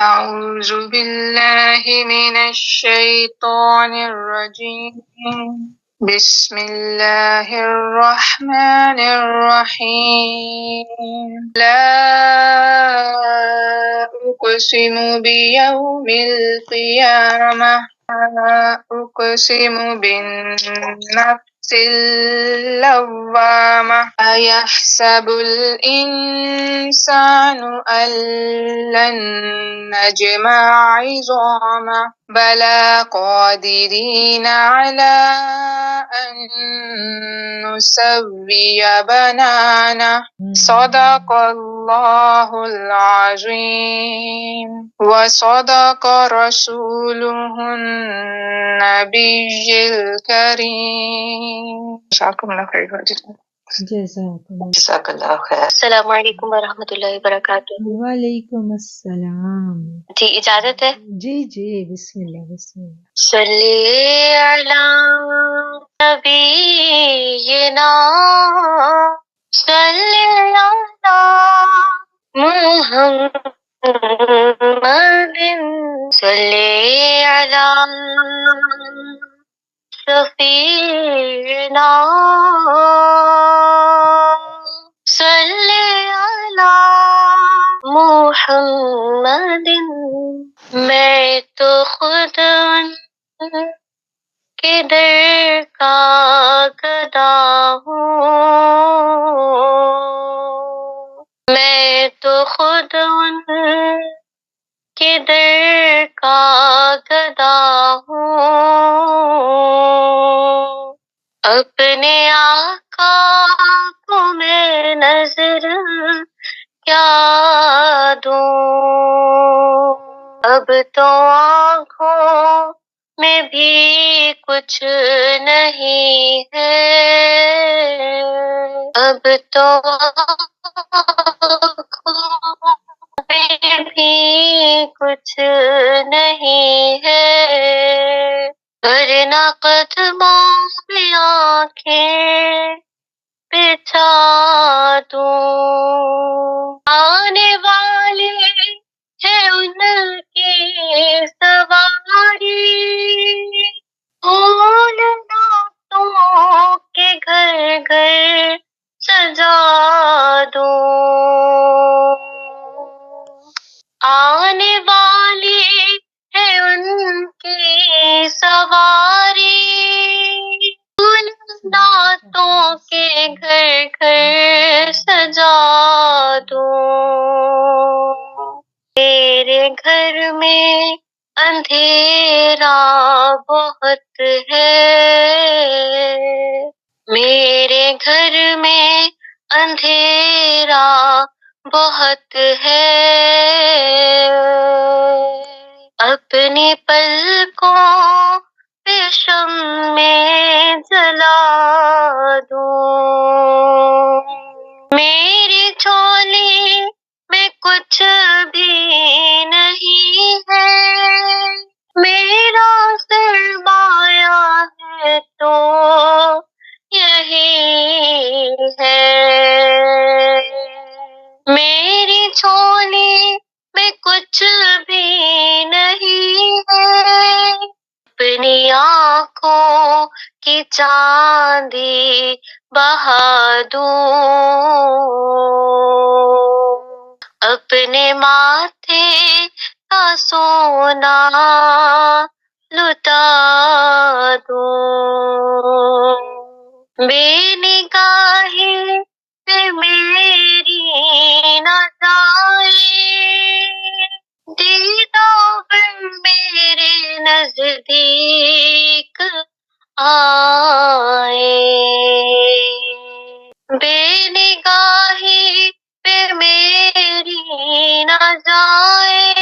أعوذ بالله من الشيطان الرجيم. بسم الله الرحمن الرحيم. لا أقسم بيوم القيامة، لا أقسم بالنفس اللوامة، أيحسب الإنسان أن لن نجمع عظامه، بلى قادرين على أن نسوي بنانه. صدق الله العظيم وصدق رسوله النبي الكريم. جزاكم الله خير. جزاک اللہ خیر۔ السلام علیکم ورحمۃ اللہ وبرکاتہ۔ وعلیکم السلام۔ جی اجازت ہے؟ جی جی بسم اللہ بسم اللہ۔ صلی علی نبینا، صلی علی محمد، صلی علی شفیعنا، صلی علی محمد۔ میں تو خود ان کے در کا گدا ہوں، میں تو خود ان کے در کا گدا ہوں، اپنے آقا کو میں نظر کیا دوں، اب تو آنکھوں میں بھی کچھ نہیں ہے، اب تو آنکھوں میں بھی کچھ نہیں ہے، ورنہ قدموں میں آنکھیں بچھا دوں، آنے والے ہے ان کی سواری، پھول نعتوں کے گھر گھر سجا دوں، آنے والی ہے ان کی سواری، پھول نعتوں کے گھر گھر سجا دوں، میرے گھر میں اندھیرا بہت ہے، میرے گھر میں اندھیرا بہت ہے، اپنی پلکوں پہ شمع جلا دوں، میری جھولی میں کچھ بھی نہیں ہے، میرا سرمایہ ہے تو یہی ہے، میری جھولی میں کچھ بھی نہیں ہے، اپنی آنکھوں کی چاندی بہا دوں، اپنے ماتھے کا سونا لٹا دوں، بے نگاہی پہ میری نہ جائے، دیدار میرے نزدیک آئے، بے نگاہی پہ میری نہ جائے،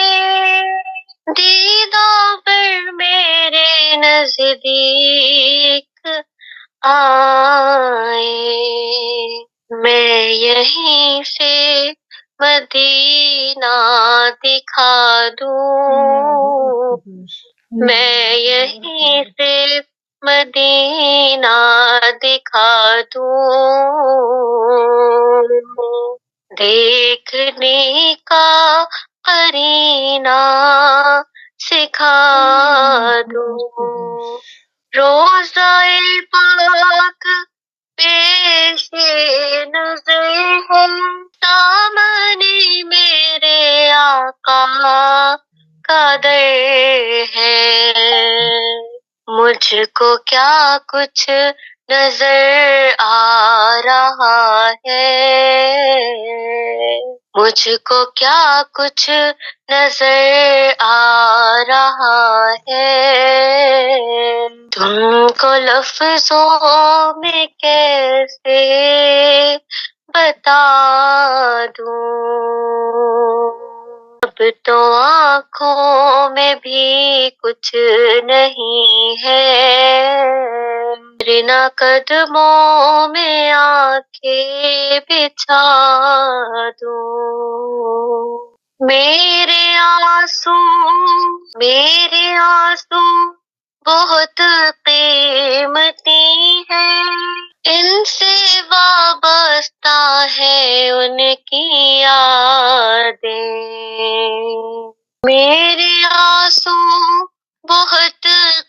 دیدار میرے نزدیک آئے، میں یہیں سے مدینہ دکھا دوں، میں یہیں سے مدینہ دکھا دوں، دیکھنے کا قرینہ سکھا دوں، روزہ پاک پیش نظر ہے، سامنے میرے آقا کا در ہے، مجھ کو کیا کچھ نظر آ رہا ہے، مجھ کو کیا کچھ نظر آ رہا ہے، تم کو لفظوں میں کیسے بتا دوں، اب تو آنکھوں میں بھی کچھ نہیں ہے، رنا قدموں میں آنکھیں بچھا دوں، میرے آنسو بہت قیمتی ہیں، ان سے وابستہ ہے ان کی یادیں، میرے آنسو بہت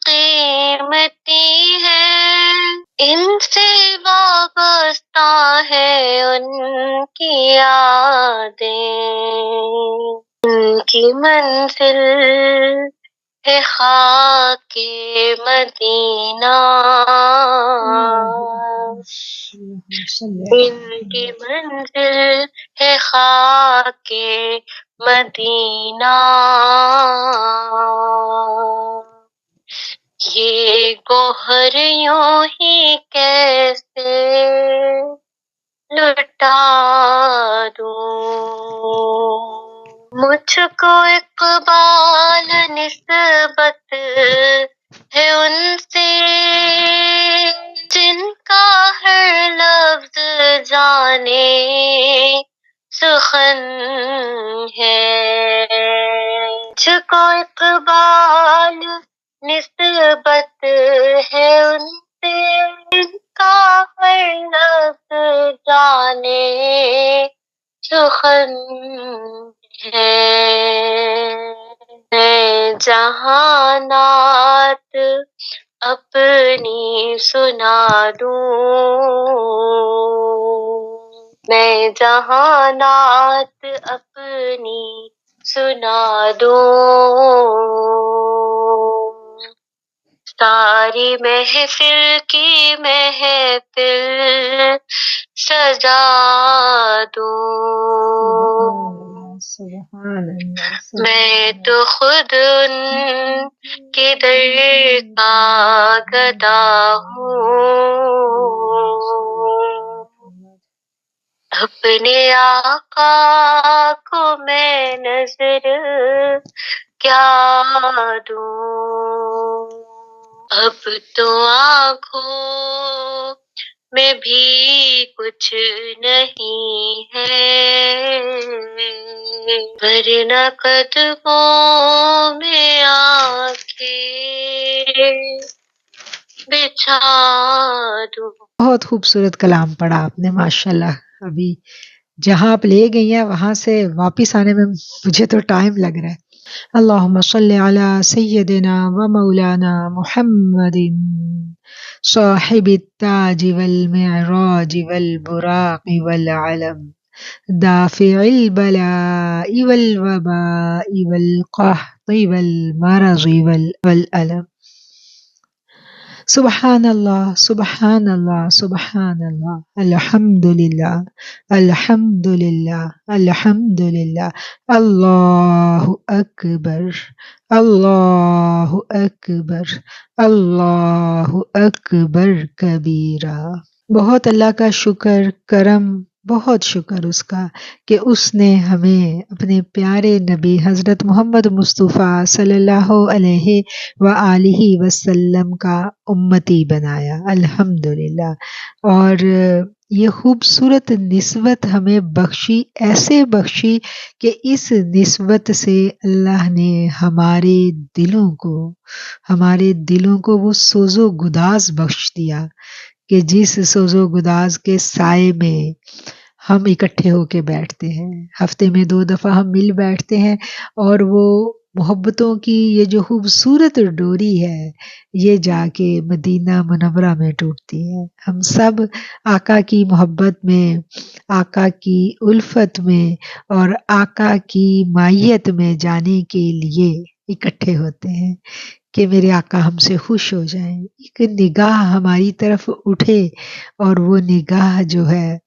قیمتی ہیں، ان سے وابستہ ہے ان کی یادیں، ان کی منزل ہے خاک مدینہ، ان کی منزل ہے خاک مدینہ، یہ گوہر یوں ہی کیسے لٹا دوں، مجھ کو اقبال نسبت ہے ان سے، جن کا ہر لفظ جانے سخن ہے، مجھ کو اقبال نسبت ہے ان سے، جن کا ہر لفظ جانے سخن ہے، میں جہانات اپنی سنا دوں، میں جہانات اپنی سنا دوں، ساری محفل کی محفل سجا دوں، سبحان اللہ، میں تو خود ان کے در کا گدا ہوں، اپنے آقا کو میں نظر کیا دوں، اب تو آنکھوں میں بھی کچھ نہیں ہے، ورنہ قدموں میں آنکھیں بچھا دوں۔ بہت خوبصورت کلام پڑھا آپ نے، ماشاءاللہ۔ ابھی جہاں آپ لے گئی ہیں وہاں سے واپس آنے میں مجھے تو ٹائم لگ رہا ہے۔ اللہم صلی علی سیدنا و مولانا محمد صاحب التاج والمعراج والبراق والعلم دافع البلاء والوباء والقحط والمرض والألم۔ سبحان اللہ، سبحان اللہ، سبحان اللہ، الحمدللہ، الحمدللہ، الحمدللہ، اللہ اکبر، اللہ اکبر، اللہ اکبر کبیرہ۔ بہت اللہ کا شکر، کرم، بہت شکر اس کا کہ اس نے ہمیں اپنے پیارے نبی حضرت محمد مصطفیٰ صلی اللہ علیہ وآلہ وسلم کا امتی بنایا، الحمدللہ۔ اور یہ خوبصورت نسبت ہمیں بخشی، ایسے بخشی کہ اس نسبت سے اللہ نے ہمارے دلوں کو وہ سوز و گداز بخش دیا کہ جس سوز و گداز کے سائے میں ہم اکٹھے ہو کے بیٹھتے ہیں، ہفتے میں 2 دفعہ ہم مل بیٹھتے ہیں، اور وہ محبتوں کی یہ جو خوبصورت ڈوری ہے یہ جا کے مدینہ منورہ میں ٹوٹتی ہے۔ ہم سب آقا کی محبت میں، آقا کی الفت میں اور آقا کی مائیت میں جانے کے لیے اکٹھے ہوتے ہیں کہ میرے آقا ہم سے خوش ہو جائیں، ایک نگاہ ہماری طرف اٹھے، اور وہ نگاہ جو ہے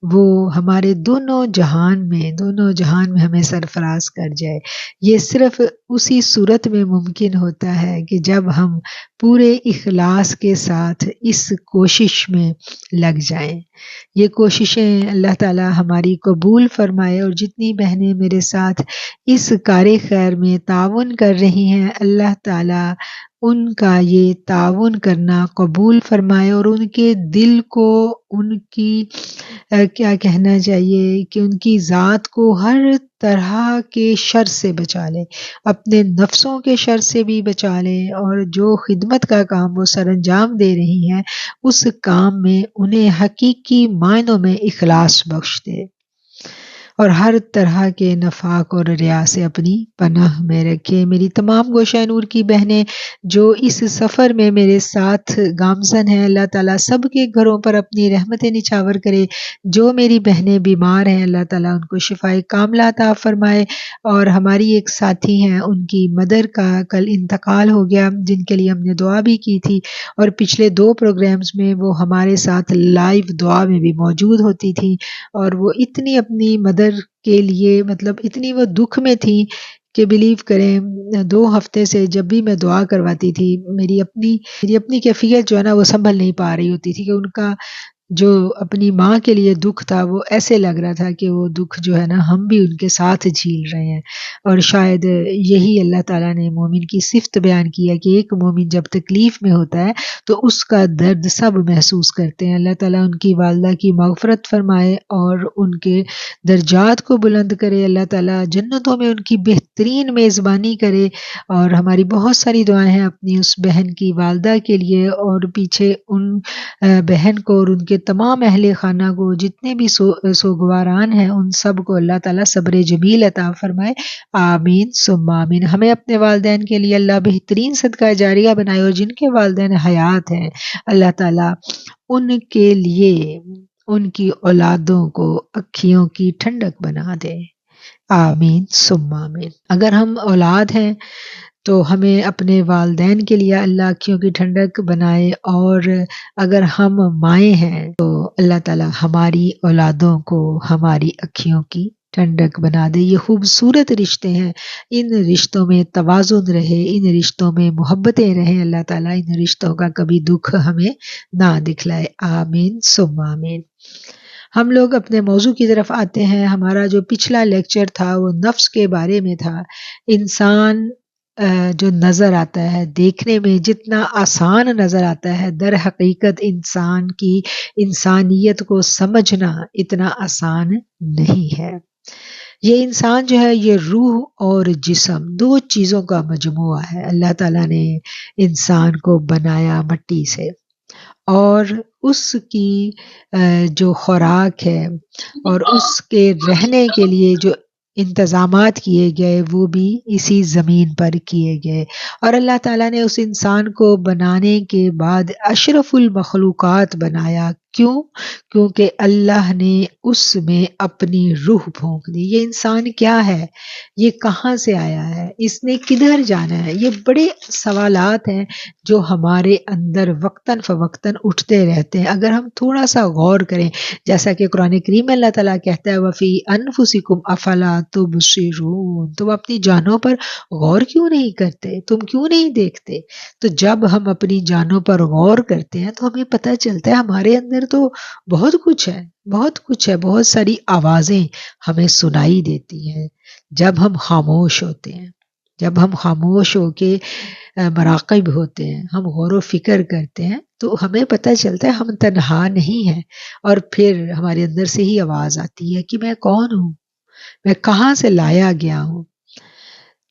وہ ہمارے دونوں جہان میں ہمیں سرفراز کر جائے۔ یہ صرف اسی صورت میں ممکن ہوتا ہے کہ جب ہم پورے اخلاص کے ساتھ اس کوشش میں لگ جائیں۔ یہ کوششیں اللہ تعالی ہماری قبول فرمائے، اور جتنی بہنیں میرے ساتھ اس کار خیر میں تعاون کر رہی ہیں، اللہ تعالی ان کا یہ تعاون کرنا قبول فرمائے، اور ان کے دل کو، ان کی کیا کہنا چاہیے کہ ان کی ذات کو ہر طرح کے شر سے بچا لے، اپنے نفسوں کے شر سے بھی بچا لے، اور جو خدمت کا کام وہ سر انجام دے رہی ہیں اس کام میں انہیں حقیقی معنوں میں اخلاص بخش دے، اور ہر طرح کے نفاق اور ریا سے اپنی پناہ میں رکھے۔ میری تمام گوشہ نور کی بہنیں جو اس سفر میں میرے ساتھ گامزن ہیں، اللہ تعالیٰ سب کے گھروں پر اپنی رحمتیں نچھاور کرے۔ جو میری بہنیں بیمار ہیں، اللہ تعالیٰ ان کو شفائے کاملہ عطا فرمائے، اور ہماری ایک ساتھی ہیں، ان کی مدر کا کل انتقال ہو گیا، جن کے لیے ہم نے دعا بھی کی تھی، اور پچھلے 2 پروگرامز میں وہ ہمارے ساتھ لائیو دعا میں بھی موجود ہوتی تھی، اور وہ اتنی اپنی مدر کے لیے اتنی وہ دکھ میں تھی کہ بلیو کریں 2 ہفتے سے جب بھی میں دعا کرواتی تھی، میری اپنی کیفیت جو ہے نا وہ سنبھل نہیں پا رہی ہوتی تھی، کہ ان کا جو اپنی ماں کے لیے دکھ تھا وہ ایسے لگ رہا تھا کہ وہ دکھ جو ہے نا ہم بھی ان کے ساتھ جھیل رہے ہیں۔ اور شاید یہی اللہ تعالیٰ نے مومن کی صفت بیان کی ہے کہ ایک مومن جب تکلیف میں ہوتا ہے تو اس کا درد سب محسوس کرتے ہیں۔ اللہ تعالیٰ ان کی والدہ کی مغفرت فرمائے اور ان کے درجات کو بلند کرے، اللہ تعالیٰ جنتوں میں ان کی بہترین میزبانی کرے۔ اور ہماری بہت ساری دعائیں ہیں اپنی اس بہن کی والدہ کے لیے، اور پیچھے ان بہن کو اور ان کے تمام اہل خانہ کو، جتنے بھی سوگواران ہیں، ان سب کو اللہ تعالیٰ صبر جمیل عطا فرمائے، آمین ثم آمین۔ ہمیں اپنے والدین کے لیے اللہ بہترین صدقہ جاریہ بنائے، اور جن کے والدین حیات ہیں اللہ تعالیٰ ان کے لیے ان کی اولادوں کو اکھیوں کی ٹھنڈک بنا دے، آمین ثم آمین۔ اگر ہم اولاد ہیں تو ہمیں اپنے والدین کے لیے اللہ اکھیوں کی ٹھنڈک بنائے، اور اگر ہم مائیں ہیں تو اللہ تعالیٰ ہماری اولادوں کو ہماری اکھیوں کی ٹھنڈک بنا دے۔ یہ خوبصورت رشتے ہیں، ان رشتوں میں توازن رہے، ان رشتوں میں محبتیں رہیں، اللہ تعالیٰ ان رشتوں کا کبھی دکھ ہمیں نہ دکھلائے، آمین ثم آمین۔ ہم لوگ اپنے موضوع کی طرف آتے ہیں۔ ہمارا جو پچھلا لیکچر تھا وہ نفس کے بارے میں تھا۔ انسان جو نظر آتا ہے، دیکھنے میں جتنا آسان نظر آتا ہے، در حقیقت انسان کی انسانیت کو سمجھنا اتنا آسان نہیں ہے۔ یہ انسان جو ہے یہ روح اور جسم 2 چیزوں کا مجموعہ ہے۔ اللہ تعالیٰ نے انسان کو بنایا مٹی سے، اور اس کی جو خوراک ہے اور اس کے رہنے کے لیے جو انتظامات کیے گئے وہ بھی اسی زمین پر کیے گئے، اور اللہ تعالیٰ نے اس انسان کو بنانے کے بعد اشرف المخلوقات بنایا۔ کیوں؟ کیونکہ اللہ نے اس میں اپنی روح پھونک دی۔ یہ انسان کیا ہے؟ یہ کہاں سے آیا ہے؟ اس نے کدھر جانا ہے؟ یہ بڑے سوالات ہیں جو ہمارے اندر وقتاً فوقتاً اٹھتے رہتے ہیں۔ اگر ہم تھوڑا سا غور کریں، جیسا کہ قرآن کریم میں اللہ تعالیٰ کہتا ہے وَفِي أَنفُسِكُمْ أَفَلَا تُبْصِرُونَ، تم اپنی جانوں پر غور کیوں نہیں کرتے؟ تم کیوں نہیں دیکھتے؟ تو جب ہم اپنی جانوں پر غور کرتے ہیں تو ہمیں پتہ چلتا ہے ہمارے اندر تو بہت کچھ ہے، بہت ساری آوازیں ہمیں سنائی دیتی ہیں جب ہم خاموش ہوتے ہیں، جب ہم خاموش ہو کے مراقب ہوتے ہیں، ہم غور و فکر کرتے ہیں تو ہمیں پتہ چلتا ہے ہم تنہا نہیں ہیں، اور پھر ہمارے اندر سے ہی آواز آتی ہے کہ میں کون ہوں، میں کہاں سے لایا گیا ہوں۔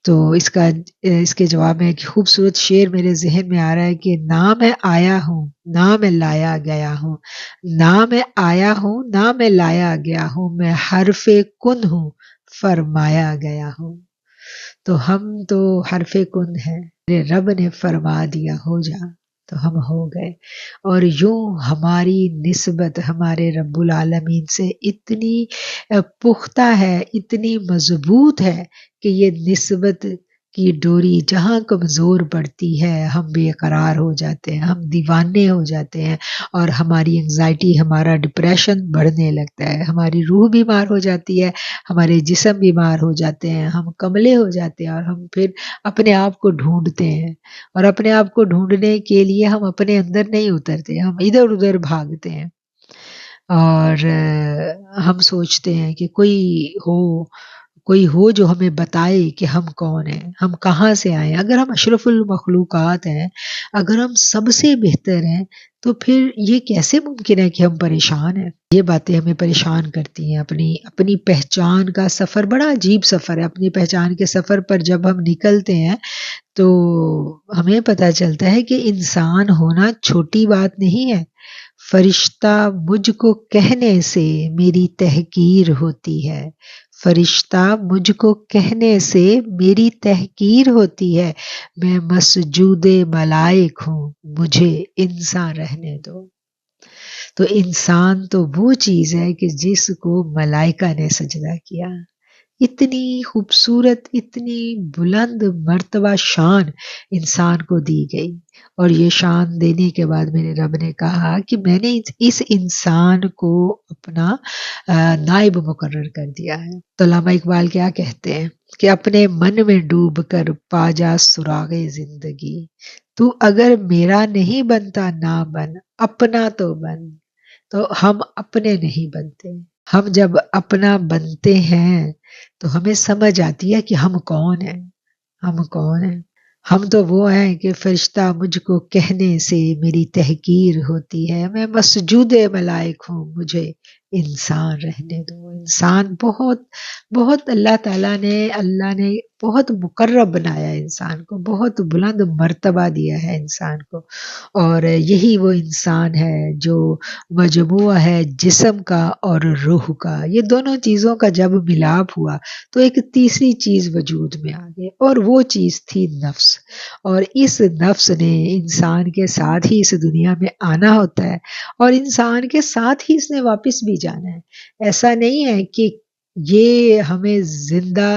تو اس کے جواب میں ایک خوبصورت شعر میرے ذہن میں آ رہا ہے کہ نہ میں آیا ہوں نہ میں لایا گیا ہوں، نہ میں آیا ہوں نہ میں لایا گیا ہوں، میں حرف کن ہوں فرمایا گیا ہوں۔ تو ہم تو حرف کن ہیں، میرے رب نے فرما دیا ہو جا تو ہم ہو گئے، اور یوں ہماری نسبت ہمارے رب العالمین سے اتنی پختہ ہے، اتنی مضبوط ہے کہ یہ نسبت کی ڈوری جہاں کمزور پڑتی ہے ہم بے قرار ہو جاتے ہیں، ہم دیوانے ہو جاتے ہیں، اور ہماری انگزائٹی، ہمارا ڈپریشن بڑھنے لگتا ہے، ہماری روح بیمار ہو جاتی ہے، ہمارے جسم بیمار ہو جاتے ہیں، ہم کملے ہو جاتے ہیں، اور ہم پھر اپنے آپ کو ڈھونڈتے ہیں، اور اپنے آپ کو ڈھونڈنے کے لیے ہم اپنے اندر نہیں اترتے، ہم ادھر ادھر بھاگتے ہیں، اور ہم سوچتے ہیں کہ کوئی ہو جو ہمیں بتائے کہ ہم کون ہیں، ہم کہاں سے آئے ہیں۔ اگر ہم اشرف المخلوقات ہیں، اگر ہم سب سے بہتر ہیں، تو پھر یہ کیسے ممکن ہے کہ ہم پریشان ہیں؟ یہ باتیں ہمیں پریشان کرتی ہیں۔ اپنی پہچان کا سفر بڑا عجیب سفر ہے۔ اپنی پہچان کے سفر پر جب ہم نکلتے ہیں تو ہمیں پتہ چلتا ہے کہ انسان ہونا چھوٹی بات نہیں ہے۔ فرشتہ مجھ کو کہنے سے میری تحقیر ہوتی ہے، فرشتہ مجھ کو کہنے سے میری تحقیر ہوتی ہے، میں مسجود ملائک ہوں، مجھے انسان رہنے دو۔ تو انسان تو وہ چیز ہے کہ جس کو ملائکہ نے سجدہ کیا۔ اتنی خوبصورت، اتنی بلند مرتبہ شان انسان کو دی گئی، اور یہ شان دینے کے بعد میرے رب نے کہا کہ میں نے اس انسان کو اپنا نائب مقرر کر دیا ہے۔ تو علامہ اقبال کیا کہتے ہیں کہ اپنے من میں ڈوب کر پا جا سراغ زندگی، تو اگر میرا نہیں بنتا نہ بن، اپنا تو بن۔ تو ہم اپنے نہیں بنتے، ہم جب اپنا بنتے ہیں تو ہمیں سمجھ آتی ہے کہ ہم کون ہیں، ہم کون ہیں۔ ہم تو وہ ہیں کہ فرشتہ مجھ کو کہنے سے میری تحقیر ہوتی ہے، میں مسجود ملائک ہوں، مجھے انسان رہنے دو۔ انسان بہت بہت اللہ تعالیٰ نے بہت مقرب بنایا ہے انسان کو، بہت بلند مرتبہ دیا ہے انسان کو، اور یہی وہ انسان ہے جو مجموعہ ہے جسم کا اور روح کا۔ یہ دونوں چیزوں کا جب ملاپ ہوا تو ایک تیسری چیز وجود میں آ گئی، اور وہ چیز تھی نفس، اور اس نفس نے انسان کے ساتھ ہی اس دنیا میں آنا ہوتا ہے، اور انسان کے ساتھ ہی اس نے واپس بھی جانا ہے۔ ایسا نہیں ہے کہ یہ ہمیں زندہ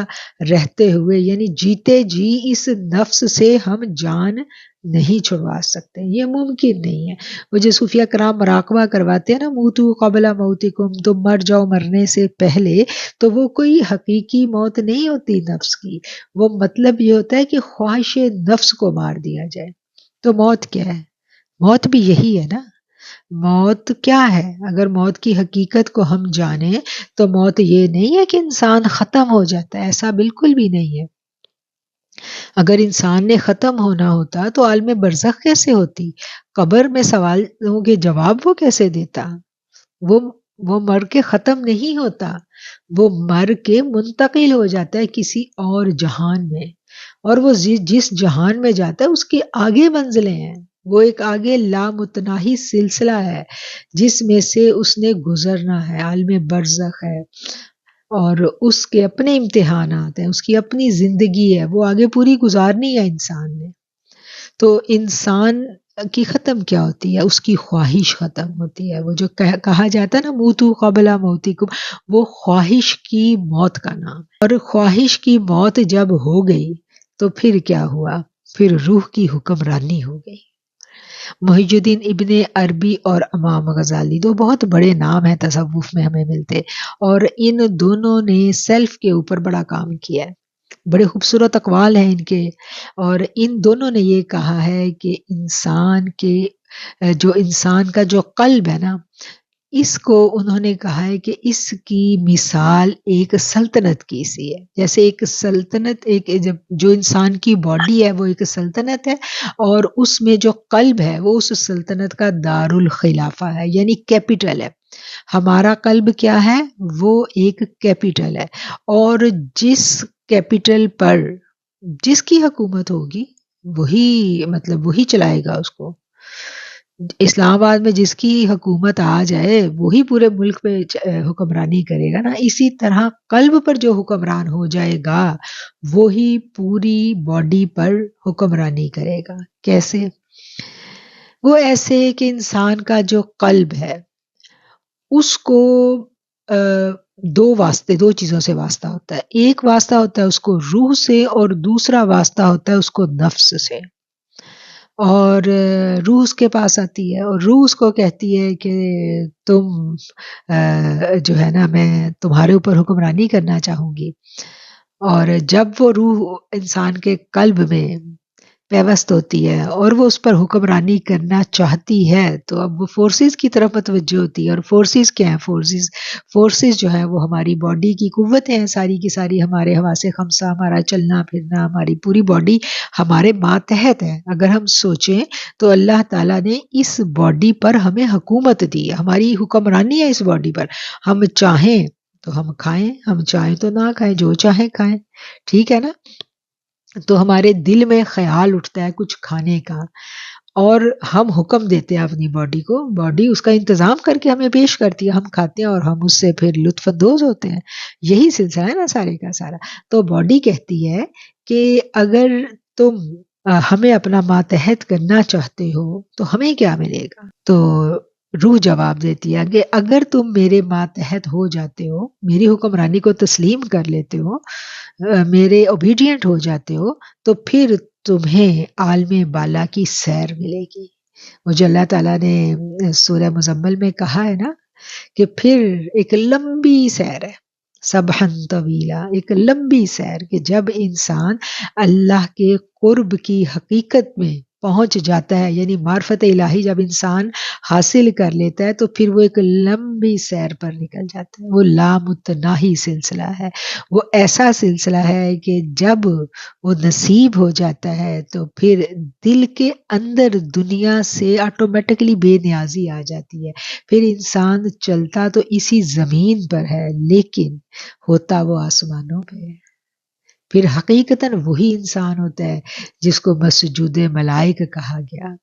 رہتے ہوئے، یعنی جیتے جی اس نفس سے ہم جان نہیں چھڑوا سکتے، یہ ممکن نہیں ہے۔ وہ جو صوفیہ کرام مراقبہ کرواتے ہیں نا، موتو قبل موتکم، تم مر جاؤ مرنے سے پہلے، تو وہ کوئی حقیقی موت نہیں ہوتی نفس کی، وہ مطلب یہ ہوتا ہے کہ خواہش نفس کو مار دیا جائے۔ تو موت کیا ہے؟ موت بھی یہی ہے نا۔ موت کیا ہے؟ اگر موت کی حقیقت کو ہم جانیں تو موت یہ نہیں ہے کہ انسان ختم ہو جاتا ہے، ایسا بالکل بھی نہیں ہے۔ اگر انسان نے ختم ہونا ہوتا تو عالم برزخ کیسے ہوتی؟ قبر میں سوالوں کے جواب وہ کیسے دیتا؟ وہ مر کے ختم نہیں ہوتا، وہ مر کے منتقل ہو جاتا ہے کسی اور جہان میں، اور وہ جس جہان میں جاتا ہے اس کے آگے منزلیں ہیں، وہ ایک آگے لامتناہی سلسلہ ہے جس میں سے اس نے گزرنا ہے، عالم برزخ ہے، اور اس کے اپنے امتحانات ہیں، اس کی اپنی زندگی ہے، وہ آگے پوری گزارنی ہے انسان نے۔ تو انسان کی ختم کیا ہوتی ہے؟ اس کی خواہش ختم ہوتی ہے۔ وہ جو کہا جاتا ہے نا موتو قبل موتکم، وہ خواہش کی موت کا نام ہے۔ اور خواہش کی موت جب ہو گئی تو پھر کیا ہوا؟ پھر روح کی حکمرانی ہو گئی۔ محی الدین ابن عربی اور امام غزالی دو بہت بڑے نام ہیں تصوف میں ہمیں ملتے، اور ان دونوں نے سیلف کے اوپر بڑا کام کیا ہے، بڑے خوبصورت اقوال ہیں ان کے، اور ان دونوں نے یہ کہا ہے کہ انسان کا جو قلب ہے نا، اس کو انہوں نے کہا ہے کہ اس کی مثال ایک سلطنت کی سی ہے، جیسے ایک سلطنت، جو انسان کی باڈی ہے وہ ایک سلطنت ہے، اور اس میں جو قلب ہے وہ اس سلطنت کا دار الخلافہ ہے، یعنی کیپٹل ہے۔ ہمارا قلب کیا ہے؟ وہ ایک کیپٹل ہے، اور جس کیپٹل پر جس کی حکومت ہوگی وہی چلائے گا اس کو. اسلام آباد میں جس کی حکومت آ جائے وہی پورے ملک پہ حکمرانی کرے گا نا. اسی طرح قلب پر جو حکمران ہو جائے گا وہی پوری باڈی پر حکمرانی کرے گا. کیسے؟ وہ ایسے کہ انسان کا جو قلب ہے اس کو دو چیزوں سے واسطہ ہوتا ہے. ایک واسطہ ہوتا ہے اس کو روح سے، اور دوسرا واسطہ ہوتا ہے اس کو نفس سے. اور روح اس کے پاس آتی ہے اور روح اس کو کہتی ہے کہ تم جو ہے نا میں تمہارے اوپر حکمرانی کرنا چاہوں گی. اور جب وہ روح انسان کے قلب میں پیوست ہوتی ہے اور وہ اس پر حکمرانی کرنا چاہتی ہے تو اب وہ فورسز کی طرف متوجہ ہوتی ہے. اور فورسز کیا ہیں؟ فورسز جو ہے وہ ہماری باڈی کی قوتیں ہیں ساری کی ساری. ہمارے حواس خمسہ، ہمارا چلنا پھرنا، ہماری پوری باڈی ہمارے ماتحت ہے. اگر ہم سوچیں تو اللہ تعالیٰ نے اس باڈی پر ہمیں حکومت دی ہے، ہماری حکمرانی ہے اس باڈی پر. ہم چاہیں تو ہم کھائیں، ہم چاہیں تو نہ کھائیں، جو چاہیں کھائیں. ٹھیک ہے نا؟ تو ہمارے دل میں خیال اٹھتا ہے کچھ کھانے کا اور ہم حکم دیتے ہیں اپنی باڈی کو، باڈی اس کا انتظام کر کے ہمیں پیش کرتی ہے، ہم کھاتے ہیں اور ہم اس سے پھر لطف اندوز ہوتے ہیں. یہی سلسلہ ہے نا سارے کا سارا. تو باڈی کہتی ہے کہ اگر تم ہمیں اپنا ماتحت کرنا چاہتے ہو تو ہمیں کیا ملے گا؟ تو روح جواب دیتی ہے کہ اگر تم میرے ماتحت ہو جاتے ہو، میری حکمرانی کو تسلیم کر لیتے ہو، میرے اوبیڈینٹ ہو جاتے ہو، تو پھر تمہیں عالم بالا کی سیر ملے گی. وہ جو اللہ تعالیٰ نے سورہ مزمل میں کہا ہے نا کہ پھر ایک لمبی سیر ہے، سبحن طویلا، ایک لمبی سیر، کہ جب انسان اللہ کے قرب کی حقیقت میں پہنچ جاتا ہے، یعنی معرفت الہی جب انسان حاصل کر لیتا ہے تو پھر وہ ایک لمبی سیر پر نکل جاتا ہے. وہ لامتناہی سلسلہ ہے، وہ ایسا سلسلہ ہے کہ جب وہ نصیب ہو جاتا ہے تو پھر دل کے اندر دنیا سے آٹومیٹکلی بے نیازی آ جاتی ہے. پھر انسان چلتا تو اسی زمین پر ہے لیکن ہوتا وہ آسمانوں پہ ہے. پھر حقیقتاً وہی انسان ہوتا ہے جس کو مسجود ملائک کہا گیا.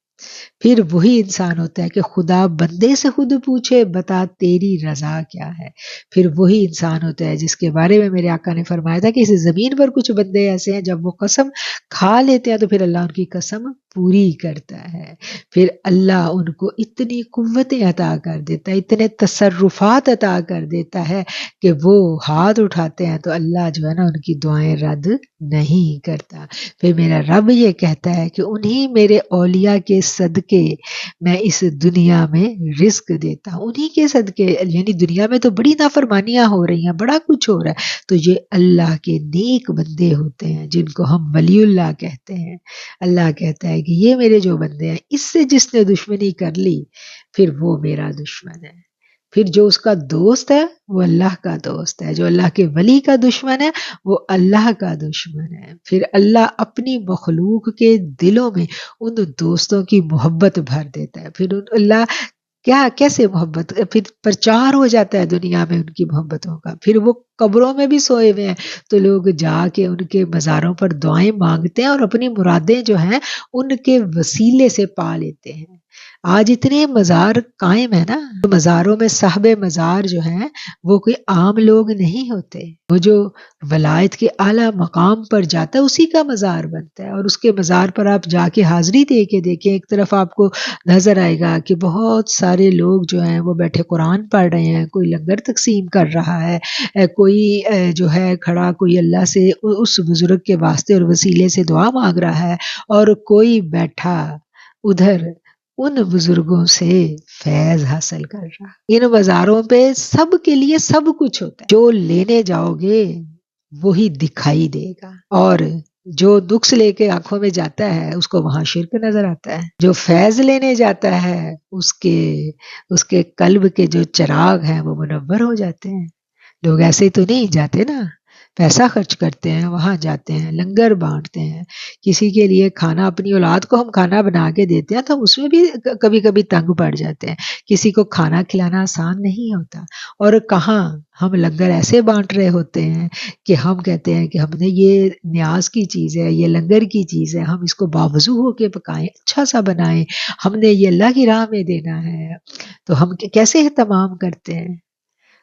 پھر وہی انسان ہوتا ہے کہ خدا بندے سے خود پوچھے بتا تیری رضا کیا ہے. پھر وہی انسان ہوتا ہے جس کے بارے میں میرے آقا نے فرمایا تھا کہ اس زمین پر کچھ بندے ایسے ہیں جب وہ قسم کھا لیتے ہیں تو پھر اللہ ان کی قسم پوری کرتا ہے. پھر اللہ ان کو اتنی قوتیں عطا کر دیتا ہے، اتنے تصرفات عطا کر دیتا ہے کہ وہ ہاتھ اٹھاتے ہیں تو اللہ جو ہے نا ان کی دعائیں رد نہیں کرتا. پھر میرا رب یہ کہتا ہے کہ انہی میرے اولیاء کے صدقے میں اس دنیا میں رزق دیتا ہوں. انہی کے صدقے، یعنی دنیا میں تو بڑی نافرمانیاں ہو رہی ہیں، بڑا کچھ ہو رہا ہے، تو یہ اللہ کے نیک بندے ہوتے ہیں جن کو ہم ولی اللہ کہتے ہیں. اللہ کہتا ہے کہ یہ میرے جو بندے ہیں، اس سے جس نے دشمنی کر لی پھر وہ میرا دشمن ہے. پھر جو اس کا دوست ہے وہ اللہ کا دوست ہے، جو اللہ کے ولی کا دشمن ہے وہ اللہ کا دشمن ہے. پھر اللہ اپنی مخلوق کے دلوں میں ان دوستوں کی محبت بھر دیتا ہے. پھر اللہ کیسے محبت، پھر پرچار ہو جاتا ہے دنیا میں ان کی محبتوں کا. پھر وہ قبروں میں بھی سوئے ہوئے ہیں تو لوگ جا کے ان کے مزاروں پر دعائیں مانگتے ہیں اور اپنی مرادیں جو ہیں ان کے وسیلے سے پا لیتے ہیں. آج اتنے مزار قائم ہے نا، مزاروں میں صاحب مزار جو ہیں وہ کوئی عام لوگ نہیں ہوتے. وہ جو ولایت کے اعلیٰ مقام پر جاتا ہے اسی کا مزار بنتا ہے، اور اس کے مزار پر آپ جا کے حاضری دے کے دیکھیں، ایک طرف آپ کو نظر آئے گا کہ بہت سارے لوگ جو ہیں وہ بیٹھے قرآن پڑھ رہے ہیں، کوئی لنگر تقسیم کر رہا ہے، کوئی جو ہے کھڑا کوئی اللہ سے اس بزرگ کے واسطے اور وسیلے سے دعا مانگ رہا ہے، اور کوئی بیٹھا ادھر ان بزرگوں سے فیض حاصل کر رہا. ان مزاروں پہ سب کے لیے سب کچھ ہوتا ہے، جو لینے جاؤ گے وہی دکھائی دے گا، اور جو نقص لے کے آنکھوں میں جاتا ہے اس کو وہاں شرک نظر آتا ہے. جو فیض لینے جاتا ہے اس کے قلب کے جو چراغ ہیں وہ منور ہو جاتے ہیں. لوگ ایسے تو نہیں جاتے نا، پیسہ خرچ کرتے ہیں، وہاں جاتے ہیں، لنگر بانٹتے ہیں، کسی کے لیے کھانا، اپنی اولاد کو ہم کھانا بنا کے دیتے ہیں تو ہم اس میں بھی کبھی کبھی تنگ پڑ جاتے ہیں، کسی کو کھانا کھلانا آسان نہیں ہوتا، اور کہاں ہم لنگر ایسے بانٹ رہے ہوتے ہیں کہ ہم کہتے ہیں کہ ہم نے یہ نیاز کی چیز ہے، یہ لنگر کی چیز ہے، ہم اس کو باوضو ہو کے پکائیں، اچھا سا بنائیں، ہم نے یہ اللہ کی راہ میں دینا ہے، تو ہم کیسے اہتمام کرتے ہیں،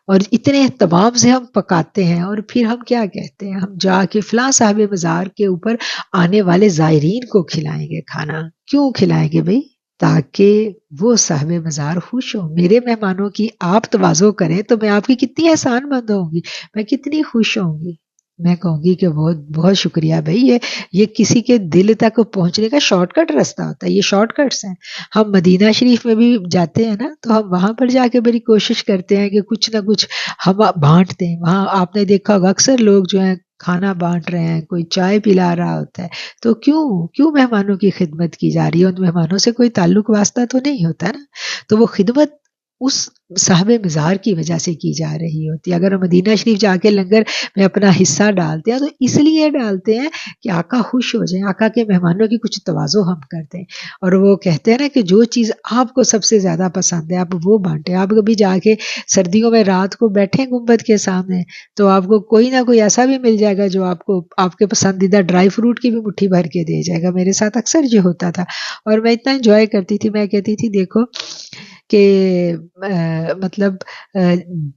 اور اتنے اہتمام سے ہم پکاتے ہیں، اور پھر ہم کیا کہتے ہیں، ہم جا کے فلاں صاحب مزار کے اوپر آنے والے زائرین کو کھلائیں گے کھانا، کیوں کھلائیں گے بھئی؟ تاکہ وہ صاحب مزار خوش ہوں، میرے مہمانوں کی آپ تواضع کریں تو میں آپ کی کتنی احسان مند ہوں گی، میں کتنی خوش ہوں گی، میں کہوں گی کہ بہت بہت شکریہ بھائی، یہ کسی کے دل تک پہنچنے کا شارٹ کٹ راستہ ہوتا ہے، یہ شارٹ کٹس ہیں۔ ہم مدینہ شریف میں بھی جاتے ہیں نا، تو ہم وہاں پر جا کے بڑی کوشش کرتے ہیں کہ کچھ نہ کچھ ہم بانٹ دیں، وہاں آپ نے دیکھا ہوگا اکثر لوگ جو ہیں کھانا بانٹ رہے ہیں، کوئی چائے پلا رہا ہوتا ہے، تو کیوں مہمانوں کی خدمت کی جا رہی ہے، ان مہمانوں سے کوئی تعلق واسطہ تو نہیں ہوتا نا، تو وہ خدمت اس صاحب مزار کی وجہ سے کی جا رہی ہوتی ہے۔ اگر ہم مدینہ شریف جا کے لنگر میں اپنا حصہ ڈالتے ہیں تو اس لیے ڈالتے ہیں کہ آقا خوش ہو جائیں، آقا کے مہمانوں کی کچھ تواضع ہم کرتے ہیں، اور وہ کہتے ہیں نا کہ جو چیز آپ کو سب سے زیادہ پسند ہے آپ وہ بانٹیں۔ آپ کبھی جا کے سردیوں میں رات کو بیٹھیں گنبد کے سامنے تو آپ کو کوئی نہ کوئی ایسا بھی مل جائے گا جو آپ کو آپ کے پسندیدہ ڈرائی فروٹ کی بھی مٹھی بھر کے دے جائے گا۔ میرے ساتھ اکثر یہ ہوتا تھا، اور میں اتنا انجوائے کرتی تھی، میں کہتی تھی دیکھو کہ مطلب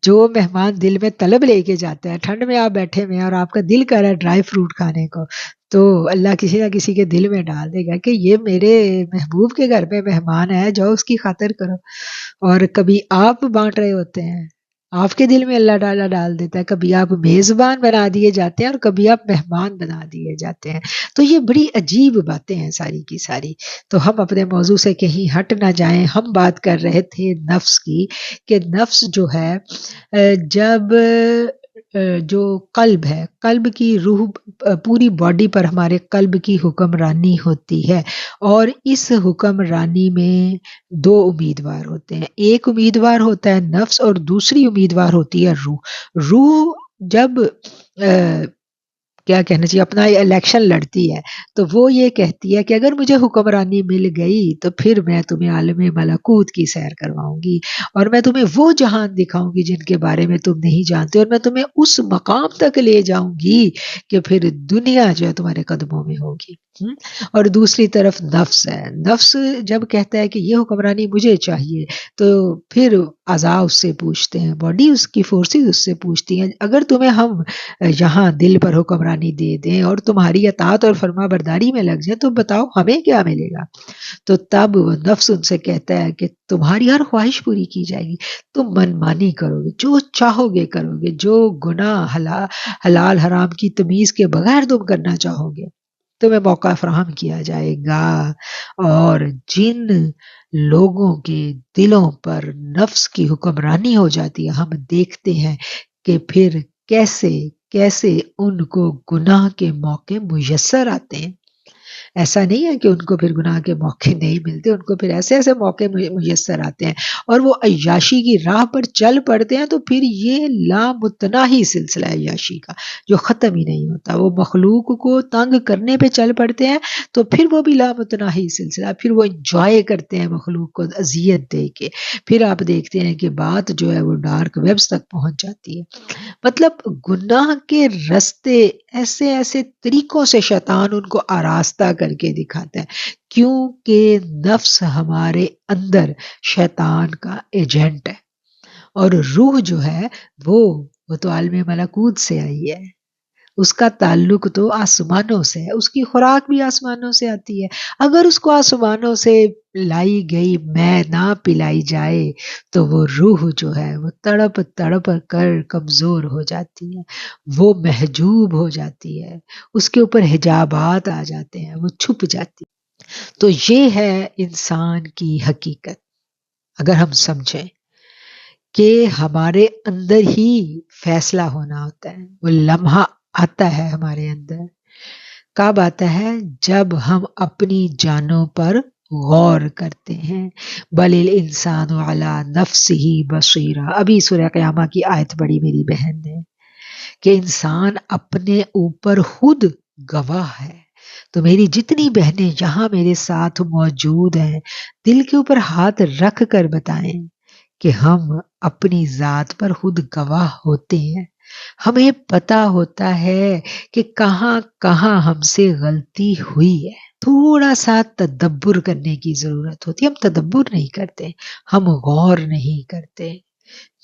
جو مہمان دل میں طلب لے کے جاتا ہے، ٹھنڈ میں آپ بیٹھے ہوئے ہیں اور آپ کا دل کر رہا ہے ڈرائی فروٹ کھانے کو، تو اللہ کسی نہ کسی کے دل میں ڈال دے گا کہ یہ میرے محبوب کے گھر میں مہمان ہے، جاؤ اس کی خاطر کرو۔ اور کبھی آپ بانٹ رہے ہوتے ہیں، آپ کے دل میں اللہ تعالیٰ ڈال دیتا ہے، کبھی آپ میزبان بنا دیے جاتے ہیں اور کبھی آپ مہمان بنا دیے جاتے ہیں، تو یہ بڑی عجیب باتیں ہیں ساری کی ساری۔ تو ہم اپنے موضوع سے کہیں ہٹ نہ جائیں، ہم بات کر رہے تھے نفس کی، کہ نفس جو ہے جب جو قلب ہے، قلب کی روح پوری باڈی پر ہمارے قلب کی حکمرانی ہوتی ہے، اور اس حکمرانی میں دو امیدوار ہوتے ہیں، ایک امیدوار ہوتا ہے نفس اور دوسری امیدوار ہوتی ہے روح۔ روح جب کیا کہنا چاہیے اپنا الیکشن لڑتی ہے تو وہ یہ کہتی ہے کہ اگر مجھے حکمرانی مل گئی تو پھر میں تمہیں عالم ملکوت کی سیر کرواؤں گی، اور میں تمہیں وہ جہان دکھاؤں گی جن کے بارے میں تم نہیں جانتے، اور میں تمہیں اس مقام تک لے جاؤں گی کہ پھر دنیا جو ہے تمہارے قدموں میں ہوگی۔ اور دوسری طرف نفس ہے، نفس جب کہتا ہے کہ یہ حکمرانی مجھے چاہیے تو پھر اعضاء اس سے پوچھتے ہیں، باڈی اس کی فورسز اس سے پوچھتی ہیں اگر تمہیں ہم یہاں دل پر حکمرانی دے دیں اور تمہاری اطاعت اور فرما برداری میں لگ جائیں تو بتاؤ ہمیں کیا ملے گا؟ تو تب وہ نفس ان سے کہتا ہے کہ تمہاری ہر خواہش پوری کی جائے گی، تم من مانی کرو گے، جو چاہو گے کرو گے، جو گناہ حلال حرام کی تمیز کے بغیر تم کرنا چاہو گے تمہیں موقع فراہم کیا جائے گا۔ اور جن لوگوں کے دلوں پر نفس کی حکمرانی ہو جاتی ہے، ہم دیکھتے ہیں کہ پھر کیسے ان کو گناہ کے موقع میسر آتے ہیں۔ ایسا نہیں ہے کہ ان کو پھر گناہ کے موقع نہیں ملتے، ان کو پھر ایسے موقع میسر آتے ہیں اور وہ عیاشی کی راہ پر چل پڑتے ہیں، تو پھر یہ لامتناہی سلسلہ ہے عیاشی کا جو ختم ہی نہیں ہوتا۔ وہ مخلوق کو تنگ کرنے پہ چل پڑتے ہیں تو پھر وہ بھی لامتناہی سلسلہ، پھر وہ انجوائے کرتے ہیں مخلوق کو اذیت دے کے، پھر آپ دیکھتے ہیں کہ بات جو ہے وہ ڈارک ویبز تک پہنچ جاتی ہے۔ مطلب گناہ کے رستے ایسے طریقوں سے شیطان ان کو آراستہ کر کے دکھاتا ہے، کیونکہ نفس ہمارے اندر شیطان کا ایجنٹ ہے، اور روح جو ہے وہ تو عالم ملکوت سے آئی ہے، اس کا تعلق تو آسمانوں سے ہے، اس کی خوراک بھی آسمانوں سے آتی ہے۔ اگر اس کو آسمانوں سے لائی گئی میں نہ پلائی جائے تو وہ روح جو ہے وہ تڑپ کر کمزور ہو جاتی ہے، وہ محجوب ہو جاتی ہے، اس کے اوپر حجابات آ جاتے ہیں، وہ چھپ جاتی ہے۔ تو یہ ہے انسان کی حقیقت۔ اگر ہم سمجھیں کہ ہمارے اندر ہی فیصلہ ہونا ہوتا ہے، وہ لمحہ آتا ہے ہمارے اندر، کب آتا ہے؟ جب ہم اپنی جانوں پر غور کرتے ہیں۔ بل الانسان علی نفسہ بصیرہ، ابھی سورہ قیامہ کی آیت پڑھی میری بہن نے کہ انسان اپنے اوپر خود گواہ ہے. تو میری جتنی بہنیں جہاں میرے ساتھ موجود ہیں دل کے اوپر ہاتھ رکھ کر بتائیں کہ ہم اپنی ذات پر خود گواہ ہوتے ہیں. ہمیں پتا ہوتا ہے کہ کہاں کہاں ہم سے غلطی ہوئی ہے. تھوڑا سا تدبر کرنے کی ضرورت ہوتی ہے. ہم تدبر نہیں کرتے، ہم غور نہیں کرتے.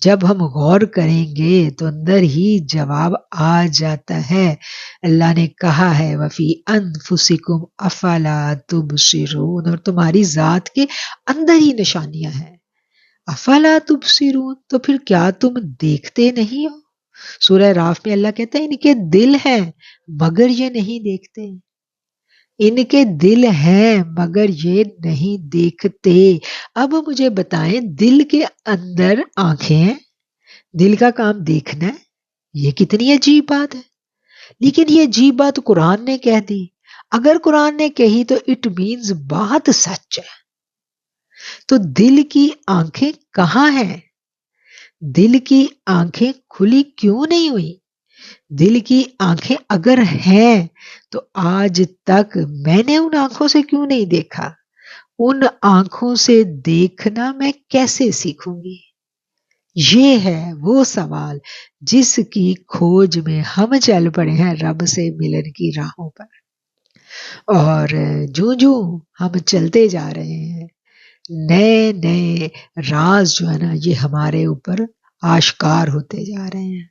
جب ہم غور کریں گے تو اندر ہی جواب آ جاتا ہے. اللہ نے کہا ہے وَفِي أَنفُسِكُمْ أَفَلَا تُبْصِرُونَ، اور تمہاری ذات کے اندر ہی نشانیاں ہیں. افلا تبصرون، تو پھر کیا تم دیکھتے نہیں ہو؟ سورہ راف میں اللہ کہتا ہے ان کے دل ہیں مگر یہ نہیں دیکھتے. ان کے دل ہیں مگر یہ نہیں دیکھتے. اب مجھے بتائیں، دل کے اندر آنکھیں ہیں، دل کا کام دیکھنا ہے. یہ کتنی عجیب بات ہے. لیکن یہ عجیب بات قرآن نے کہہ دی. اگر قرآن نے کہی تو اٹ مینز بات سچ ہے. تو دل کی آنکھیں کہاں ہیں؟ دل کی آنکھیں کھلی کیوں نہیں ہوئی؟ دل کی آنکھیں اگر ہیں تو آج تک میں نے ان آنکھوں سے کیوں نہیں دیکھا؟ ان آنکھوں سے دیکھنا میں کیسے سیکھوں گی؟ یہ ہے وہ سوال جس کی کھوج میں ہم چل پڑے ہیں رب سے ملن کی راہوں پر. اور جو ہم چلتے جا رہے ہیں نئے نئے راز جو ہے نا یہ ہمارے اوپر آشکار ہوتے جا رہے ہیں.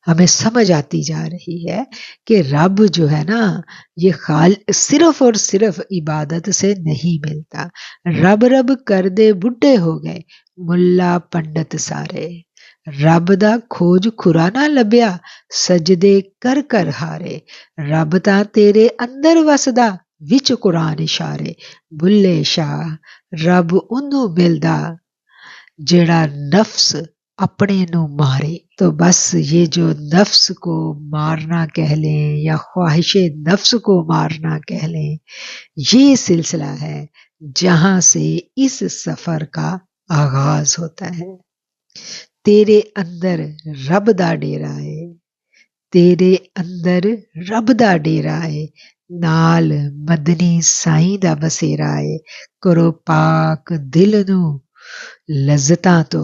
ہمیں سمجھ آتی جا رہی ہے کہ رب جو ہے نا یہ صرف اور صرف عبادت سے نہیں ملتا. رب رب کر دے بڈھے ہو گئے ملا پنڈت سارے. رب دا کھوج کھرا نہ لبیا سجدے کر کر ہارے. رب تا تیرے اندر وسدا وچ قرآن اشارے. بلے شاہ رب انہوں ملدا جڑا نفس اپنے نو مارے. تو بس یہ جو نفس کو مارنا کہہ لیں یا خواہش نفس کو مارنا کہہ لیں، یہ سلسلہ ہے جہاں سے اس سفر کا آغاز ہوتا ہے. تیرے اندر رب دا ڈیرا ہے، تیرے اندر رب دا ڈیرا ہے، نال مدنی سائیں دا بسیرا ہے. کرو پاک دل نو لذتاں تو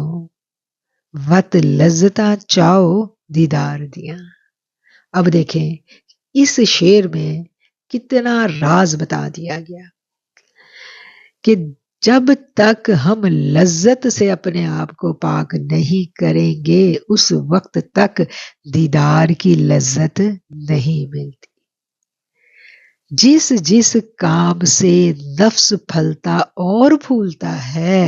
وت لذتاں چاہو دیدار دیاں. اب دیکھیں اس شعر میں کتنا راز بتا دیا گیا کہ جب تک ہم لذت سے اپنے آپ کو پاک نہیں کریں گے اس وقت تک دیدار کی لذت نہیں ملتی. جس جس کام سے نفس پھلتا اور پھولتا ہے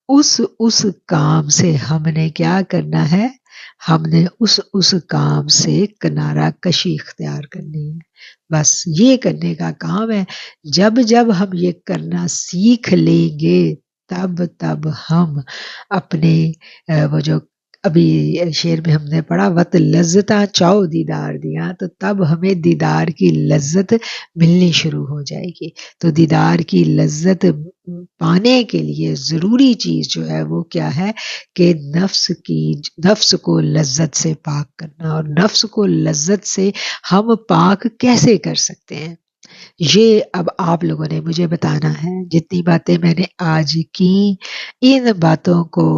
اس کام سے ہم نے کیا کرنا ہے؟ ہم نے اس کام سے کنارہ کشی اختیار کرنی ہے. بس یہ کرنے کا کام ہے. جب جب ہم یہ کرنا سیکھ لیں گے تب ہم اپنے وہ جو ابھی شعر میں ہم نے پڑھا وت لذتاں چاہو دیدار دیاں، تو تب ہمیں دیدار کی لذت ملنی شروع ہو جائے گی. تو دیدار کی لذت پانے کے لیے ضروری چیز جو ہے وہ کیا ہے کہ نفس کو لذت سے پاک کرنا. اور نفس کو لذت سے ہم پاک کیسے کر سکتے ہیں؟ یہ اب آپ لوگوں نے مجھے بتانا ہے. جتنی باتیں میں نے آج کی ان باتوں کو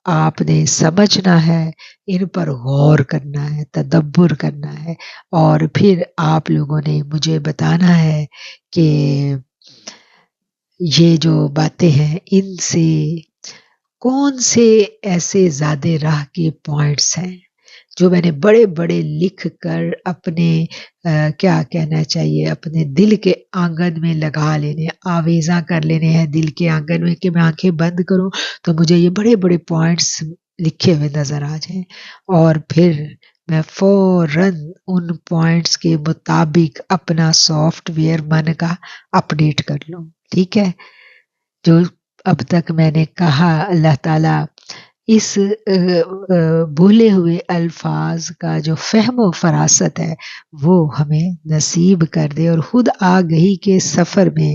آپ نے سمجھنا ہے، ان پر غور کرنا ہے، تدبر کرنا ہے، اور پھر آپ لوگوں نے مجھے بتانا ہے کہ یہ جو باتیں ہیں ان سے کون سے ایسے زیادہ راہ کے پوائنٹس ہیں جو میں نے بڑے بڑے لکھ کر اپنے کیا کہنا چاہیے اپنے دل کے آنگن میں لگا لینے، آویزاں کر لینے ہیں دل کے آنگن میں کہ میں آنکھیں بند کروں تو مجھے یہ بڑے بڑے پوائنٹس لکھے ہوئے نظر آ جائیں، اور پھر میں فوراً ان پوائنٹس کے مطابق اپنا سافٹ ویئر من کا اپڈیٹ کر لوں. ٹھیک ہے؟ جو اب تک میں نے کہا اللہ تعالیٰ اس بھولے ہوئے الفاظ کا جو فہم و فراست ہے وہ ہمیں نصیب کر دے، اور خود آگہی کے سفر میں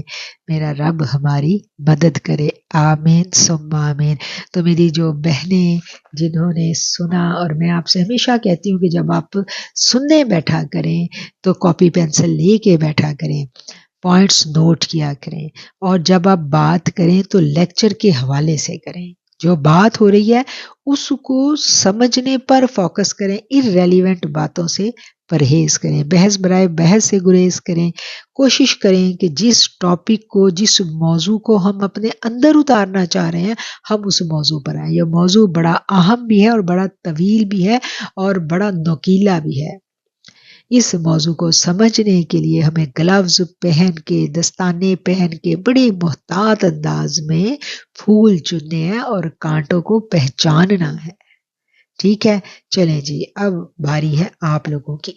میرا رب ہماری مدد کرے، آمین ثم آمین۔ تو میری جو بہنیں جنہوں نے سنا، اور میں آپ سے ہمیشہ کہتی ہوں کہ جب آپ سننے بیٹھا کریں تو کاپی پینسل لے کے بیٹھا کریں، پوائنٹس نوٹ کیا کریں، اور جب آپ بات کریں تو لیکچر کے حوالے سے کریں، جو بات ہو رہی ہے اس کو سمجھنے پر فوکس کریں، irrelevant باتوں سے پرہیز کریں، بحث برائے بحث سے گریز کریں، کوشش کریں کہ جس ٹاپک کو، جس موضوع کو ہم اپنے اندر اتارنا چاہ رہے ہیں ہم اس موضوع پر آئیں۔ یہ موضوع بڑا اہم بھی ہے اور بڑا طویل بھی ہے اور بڑا نوکیلا بھی ہے۔ اس موضوع کو سمجھنے کے لیے ہمیں گلوز پہن کے، دستانے پہن کے، بڑے محتاط انداز میں پھول چننے ہیں اور کانٹوں کو پہچاننا ہے۔ ٹھیک ہے، چلیں جی، اب باری ہے آپ لوگوں کی۔